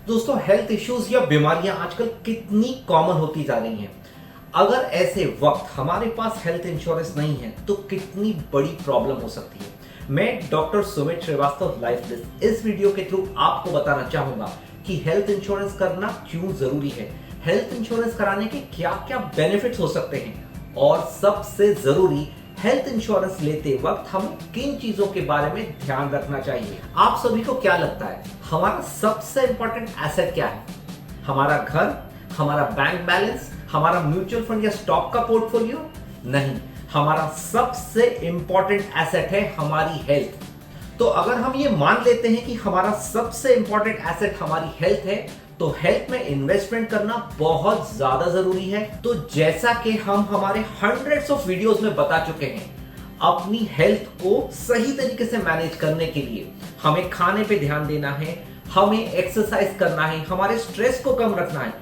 दोस्तों, health issues या बीमारियां आजकल कितनी कॉमन होती जा रही हैं। अगर ऐसे वक्त हमारे पास हेल्थ इंश्योरेंस नहीं है तो कितनी बड़ी प्रॉब्लम हो सकती है। मैं डॉक्टर सुमित श्रीवास्तव लाइफ इस वीडियो के थ्रू आपको बताना चाहूंगा कि हेल्थ इंश्योरेंस करना क्यों जरूरी है, हेल्थ इंश्योरेंस कराने के क्या क्या बेनिफिट्स हो सकते हैं और सबसे जरूरी हेल्थ इंश्योरेंस लेते वक्त हमें किन चीजों के बारे में ध्यान रखना चाहिए। आप सभी को क्या लगता है, हमारा सबसे इंपॉर्टेंट एसेट क्या है? हमारा घर, हमारा बैंक बैलेंस, हमारा म्यूचुअल फंड या स्टॉक का पोर्टफोलियो? नहीं, हमारा सबसे इंपॉर्टेंट एसेट है हमारी हेल्थ। तो अगर हम ये मान लेते हैं कि हमारा सबसे इंपॉर्टेंट एसेट हमारी हेल्थ है, तो हेल्थ में इन्वेस्टमेंट करना बहुत ज्यादा जरूरी है। तो जैसा कि हम हमारे हंड्रेड्स ऑफ वीडियोस में बता चुके हैं, अपनी हेल्थ को सही तरीके से मैनेज करने के लिए हमें खाने पे ध्यान देना है, हमें एक्सरसाइज करना है, हमारे स्ट्रेस को कम रखना है।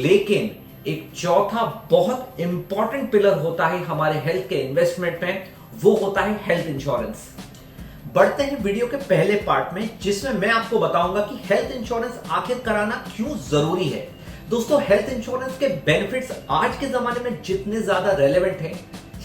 लेकिन एक चौथा बहुत इंपॉर्टेंट पिलर होता है हमारे हेल्थ के इन्वेस्टमेंट में, वो होता है हेल्थ इंश्योरेंस। बढ़ते हैं वीडियो के पहले पार्ट में, जिसमें मैं आपको बताऊंगा कि हेल्थ इंश्योरेंस आखिर कराना क्यों जरूरी है। दोस्तों, हेल्थ इंश्योरेंस के बेनिफिट्स आज के जमाने में जितने ज्यादा रेलेवेंट हैं,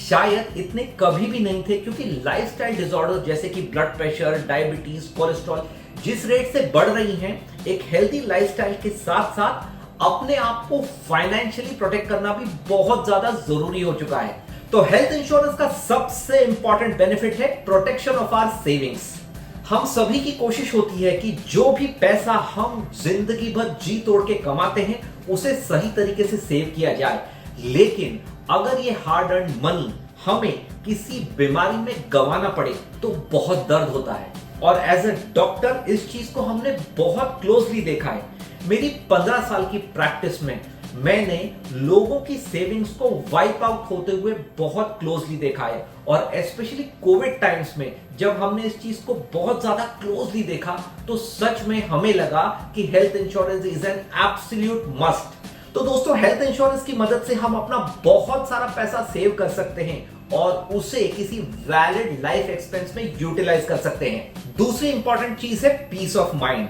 शायद इतने कभी भी नहीं थे, क्योंकि लाइफस्टाइल डिसऑर्डर जैसे कि ब्लड प्रेशर, डायबिटीज, कोलेस्ट्रॉल जिस रेट से बढ़ रही हैं, एक हेल्दी लाइफस्टाइल के साथ साथ अपने आप को फाइनेंशियली प्रोटेक्ट करना भी बहुत ज्यादा जरूरी हो चुका है। तो हेल्थ इंश्योरेंस का सबसे इंपॉर्टेंट बेनिफिट है प्रोटेक्शन ऑफ आवर सेविंग्स। हम सभी की कोशिश होती है कि जो भी पैसा हम जिंदगी भर जी तोड़ के कमाते हैं उसे सही तरीके से सेव किया जाए। लेकिन अगर ये हार्ड अर्न मनी हमें किसी बीमारी में गंवाना पड़े तो बहुत दर्द होता है। और एज ए डॉक्टर इस चीज को हमने बहुत क्लोजली देखा है। मेरी 15 साल की प्रैक्टिस में मैंने लोगों की सेविंग्स को वाइप आउट होते हुए बहुत क्लोजली देखा है। और स्पेशली कोविड टाइम्स में जब हमने इस चीज को बहुत ज्यादा क्लोजली देखा, तो सच में हमें लगा कि health insurance is an absolute must. तो दोस्तों, हेल्थ इंश्योरेंस की मदद से हम अपना बहुत सारा पैसा सेव कर सकते हैं और उसे किसी वैलिड लाइफ एक्सपेंस में यूटिलाइज कर सकते हैं। दूसरी इंपॉर्टेंट चीज है peace of mind.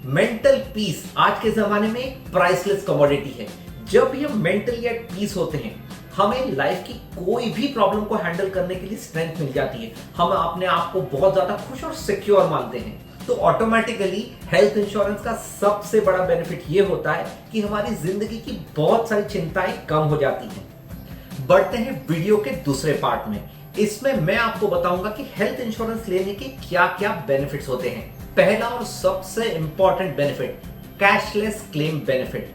Mental peace आज के जमाने में एक प्राइसलेस कमोडिटी है। जब भी हम मेंटली एट पीस होते हैं, हमें लाइफ की कोई भी प्रॉब्लम को हैंडल करने के लिए स्ट्रेंथ मिल जाती है। हम अपने आप को बहुत ज्यादा खुश और सिक्योर मानते हैं। तो ऑटोमेटिकली हेल्थ इंश्योरेंस का सबसे बड़ा बेनिफिट ये होता है कि हमारी जिंदगी की बहुत सारी चिंताएं कम हो जाती हैं। बढ़ते हैं वीडियो के दूसरे पार्ट में। इसमें मैं आपको बताऊंगा कि हेल्थ इंश्योरेंस लेने के क्या क्या बेनिफिट्स होते हैं। पहला और सबसे important benefit, cashless claim benefit.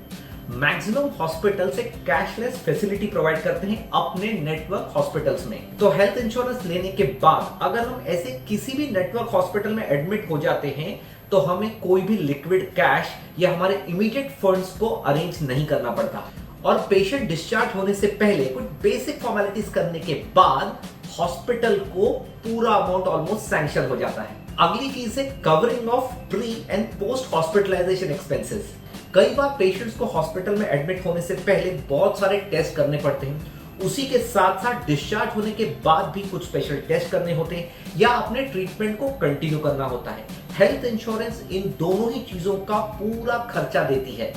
Maximum hospital से कैशलेस फैसिलिटी प्रोवाइड करते हैं अपने नेटवर्क हॉस्पिटल्स में। तो हेल्थ इंश्योरेंस लेने के बाद अगर हम ऐसे किसी भी नेटवर्क हॉस्पिटल में एडमिट हो जाते हैं, तो हमें कोई भी लिक्विड कैश या हमारे इमीडिएट फंड्स को अरेंज नहीं करना पड़ता। और पेशेंट डिस्चार्ज होने से पहले कुछ बेसिक फॉर्मेलिटीज करने के बाद हॉस्पिटल को पूरा अमाउंट ऑलमोस्ट सैंक्शन हो जाता है। अगली चीज है covering of pre and post hospitalisation expenses. कई बार पेशेंट्स को हॉस्पिटल में एडमिट होने से पहले बहुत सारे टेस्ट करने पड़ते हैं। उसी के साथ साथ डिस्चार्ज होने के बाद भी कुछ स्पेशल टेस्ट करने होते हैं या अपने ट्रीटमेंट को कंटिन्यू करना होता है। हेल्थ इंश्योरेंस इन दोनों ही चीजों का पूरा खर्चा देती है।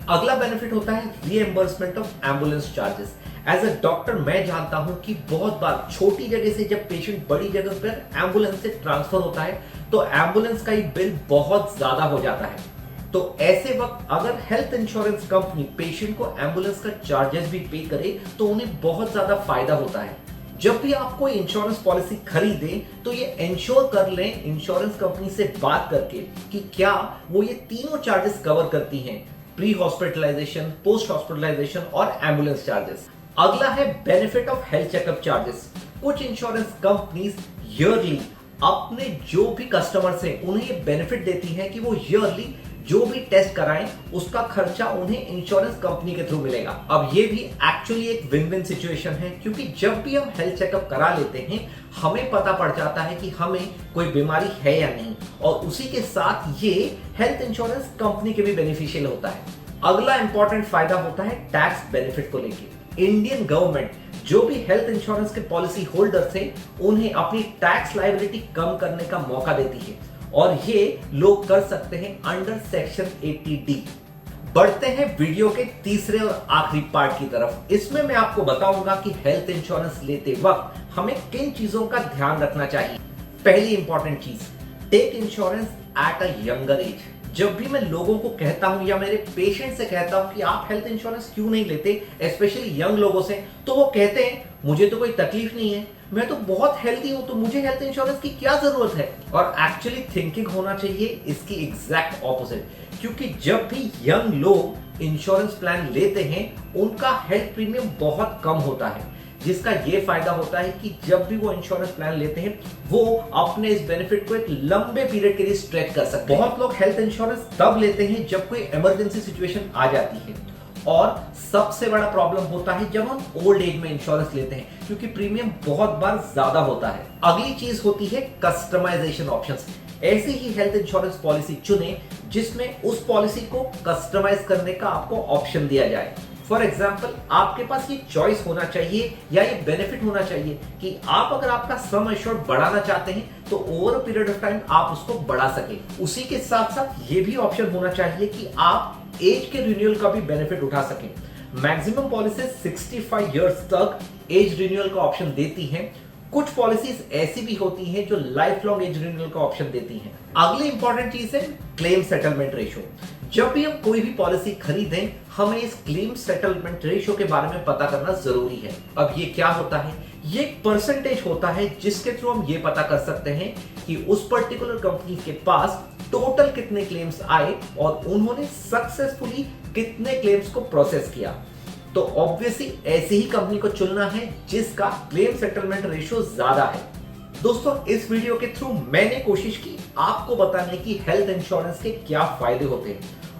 अगला बेनिफिट होता है reimbursement of ambulance charges. As a doctor मैं जानता हूं कि बहुत बार छोटी जगह से जब पेशेंट बड़ी जगह पर एम्बुलेंस से ट्रांसफर होता है, तो एम्बुलेंस का ही बिल बहुत ज्यादा हो जाता है। तो ऐसे वक्त अगर हेल्थ इंश्योरेंस कंपनी पेशेंट को एम्बुलेंस का चार्जेस भी पे करे, तो उन्हें बहुत ज्यादा फायदा होता है। जब भी आप कोई इंश्योरेंस पॉलिसी खरीदें, तो ये इंश्योर कर लें इंश्योरेंस कंपनी से बात करके कि क्या वो ये तीनों चार्जेस कवर करती हैं, प्री हॉस्पिटलाइजेशन, पोस्ट हॉस्पिटलाइजेशन और एम्बुलेंस चार्जेस। अगला है benefit of health checkup charges. कुछ इंश्योरेंस कंपनीज ईयरली अपने जो भी कस्टमर्स हैं उन्हें ये बेनिफिट देती हैं कि वो ईयरली जो भी टेस्ट कराएं उसका खर्चा उन्हें इंश्योरेंस कंपनी के थ्रू मिलेगा। अब ये भी एक्चुअली एक विन विन सिचुएशन है, क्योंकि जब भी हम हेल्थ चेकअप करा लेते हैं हमें पता पड़ जाता है कि हमें कोई बीमारी है या नहीं, और उसी के साथ ये हेल्थ इंश्योरेंस कंपनी के भी बेनिफिशियल होता है। अगला इंपॉर्टेंट फायदा होता है टैक्स बेनिफिट को लेकर। इंडियन गवर्नमेंट जो भी हेल्थ इंश्योरेंस के पॉलिसी होल्डर्स हैं उन्हें अपनी टैक्स लायबिलिटी कम करने का मौका देती है। और ये लोग कर सकते हैं अंडर सेक्शन 80D। बढ़ते हैं वीडियो के तीसरे और आखिरी पार्ट की तरफ। इसमें मैं आपको बताऊंगा कि हेल्थ इंश्योरेंस लेते वक्त हमें किन चीजों का ध्यान रखना चाहिए। पहली इंपॉर्टेंट चीज, take insurance at a younger age. जब भी मैं लोगों को कहता हूं या मेरे पेशेंट से कहता हूं कि आप हेल्थ इंश्योरेंस क्यों नहीं लेते, स्पेशली यंग लोगों से, तो वो कहते हैं मुझे तो कोई तकलीफ नहीं है, मैं तो बहुत हेल्दी हूं, तो मुझे हेल्थ इंश्योरेंस की क्या जरूरत है। और एक्चुअली थिंकिंग होना चाहिए इसकी एग्जैक्ट ऑपोजिट, क्योंकि जब भी यंग लोग इंश्योरेंस प्लान लेते हैं उनका हेल्थ प्रीमियम बहुत कम होता है, जिसका ये फायदा होता है कि जब भी वो इंश्योरेंस प्लान लेते हैं वो अपने इस बेनिफिट को एक लंबे पीरियड के लिए स्ट्रेच कर सकते हैं। बहुत लोग हेल्थ इंश्योरेंस तब लेते हैं जब कोई इमरजेंसी सिचुएशन आ जाती है, और सबसे बड़ा प्रॉब्लम होता है जब हम ओल्ड एज में इंश्योरेंस लेते हैं, क्योंकि प्रीमियम बहुत बार ज्यादा होता है। अगली चीज होती है कस्टमाइजेशन ऑप्शंस। ऐसी ही हेल्थ इंश्योरेंस पॉलिसी चुने जिसमें उस पॉलिसी को कस्टमाइज करने का आपको ऑप्शन दिया जाए। फॉर एग्जाम्पल, आपके पास ये चॉइस होना चाहिए या ये बेनिफिट होना चाहिए कि आप अगर आपका सम एश्योर्ड बढ़ाना चाहते हैं तो over a period of time आप उसको बढ़ा सके। उसी के साथ साथ ये भी ऑप्शन होना चाहिए कि आप एज के रिन्यूअल का भी बेनिफिट उठा सकें। मैक्सिमम पॉलिसीज 65 इयर्स तक एज रिन्यूअल का ऑप्शन देती हैं। कुछ पॉलिसीज ऐसी भी होती हैं जो लाइफ लॉन्ग एज रिन्यूअल का ऑप्शन देती हैं। अगली इंपॉर्टेंट चीज है क्लेम सेटलमेंट रेशियो। जब भी हम कोई भी पॉलिसी खरीदें, हमें इस क्लेम सेटलमेंट रेशियो के बारे में पता करना जरूरी है। अब ये क्या होता है? ये एक परसेंटेज होता है जिसके थ्रू हम ये पता कर सकते हैं कि उस पर्टिकुलर कंपनी के पास टोटल कितने क्लेम्स आए और उन्होंने सक्सेसफुली कितने क्लेम्स को प्रोसेस किया। तो ऑब्वियसली ऐसी ही कंपनी को चुनना है जिसका क्लेम सेटलमेंट रेशियो ज्यादा है। दोस्तों, इस वीडियो के थ्रू मैंने कोशिश की आपको बताने की हेल्थ इंश्योरेंस के क्या फायदे होते हैं,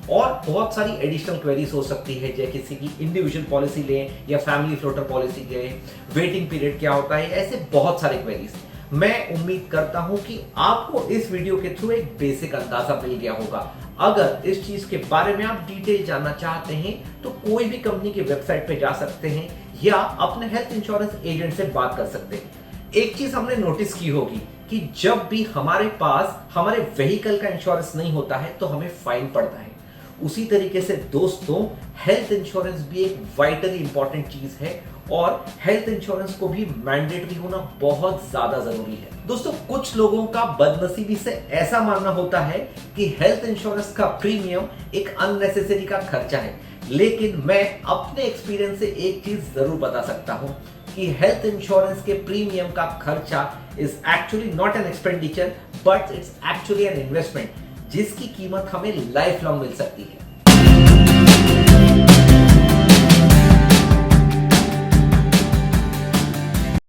और बहुत सारी एडिशनल क्वेरीज हो सकती है, जैसे किसी की इंडिविजुअल पॉलिसी लें या फैमिली फ्लोटर पॉलिसी लें, वेटिंग पीरियड क्या होता है, ऐसे बहुत सारे क्वेरीज। मैं उम्मीद करता हूं कि आपको इस वीडियो के थ्रू एक बेसिक अंदाजा मिल गया होगा। अगर इस चीज के बारे में आप डिटेल जानना चाहते हैं तो कोई भी कंपनी की वेबसाइट पे जा सकते हैं या अपने हेल्थ इंश्योरेंस एजेंट से बात कर सकते हैं। एक चीज हमने नोटिस की होगी कि जब भी हमारे पास हमारे व्हीकल का इंश्योरेंस नहीं होता है तो हमें फाइन पड़ता है। उसी तरीके से दोस्तों, हेल्थ इंश्योरेंस भी एक वाइटली इंपॉर्टेंट चीज है और हेल्थ इंश्योरेंस को भी मैंडेटरी होना बहुत ज्यादा जरूरी है। दोस्तों, कुछ लोगों का बदनसीबी से ऐसा मानना होता है कि हेल्थ इंश्योरेंस का प्रीमियम एक अननेसेसरी का खर्चा है, लेकिन मैं अपने एक्सपीरियंस से एक चीज जरूर बता सकता हूं कि हेल्थ इंश्योरेंस के प्रीमियम का खर्चा is actually not an expenditure but it's actually an investment, जिसकी कीमत हमें लाइफ लॉन्ग मिल सकती है।